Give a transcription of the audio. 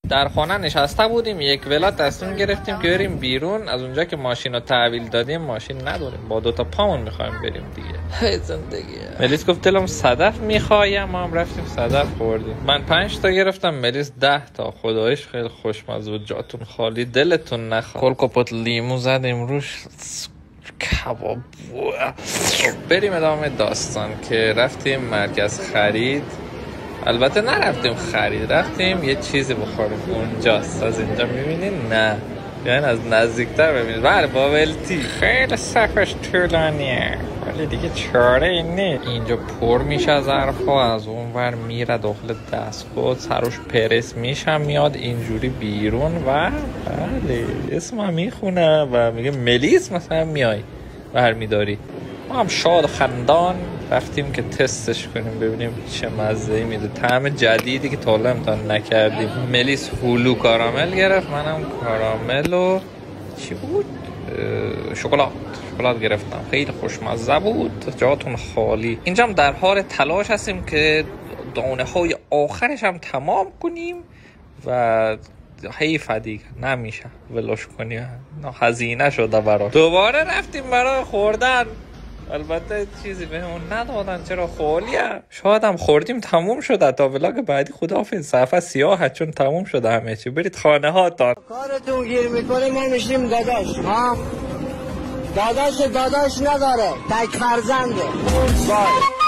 در خانه نشسته بودیم، یک ولا تصمیم گرفتیم که بریم بیرون. از اونجا که ماشین رو تحویل دادیم ماشین نداریم، با 2 تا پامون میخوایم بریم دیگه. هی زندگیه. ملیس گفت دلم صدف میخوایم، ما هم رفتیم صدف خوردیم. من 5 تا گرفتم، ملیس 10 تا. خدایش خیلی خوشمزه بود، جاتون خالی، دلتون نخواد. کل کپوت لیمو زدیم روش، کباب. بریم ادامه داستان که رفتیم مرکز خرید. البته نرفتیم خرید، رفتیم یه چیزی بخوریم اونجاست. از اینجا میبینین؟ نه یعنی از نزدیکتر ببینید. بله بابلتی خیلی صفش طولانیه ولی دیگه چاره اینه. اینجا پر میشه ظرفا، از اون ور میره داخل دستگاه، سروش پرس میشه میاد اینجوری بیرون و بله اسمم میخونه و میگه ملیس مثلا میای برمیداری. ما هم شاد و خندان رفتیم که تستش کنیم ببینیم چه مزه‌ای میده، طعم جدیدی که تا حالا امتحان نکردیم. ملیس هولو کارامل گرفت، منم کارامل و چی بود؟ شکلات گرفتم، خیلی خوشمزه بود، جاتون خالی. اینجا هم در حال تلاش هستیم که دانه های آخرش هم تمام کنیم و حیف دیگه نمیشه ولش کنی، هزینه شده برای. دوباره رفتیم برای خوردن، البته چیزی بهمون ندادن، چرا خالیه. شاید هم خوردیم تموم شده، تا ولاگ بعدی خداحافظ. صفحه سیاهه چون تموم شده همه چی. برید خانه هاتان. کارتون گیر میکنه ما میشیم داداش. ها داداش نداره، تک فرزنده. وای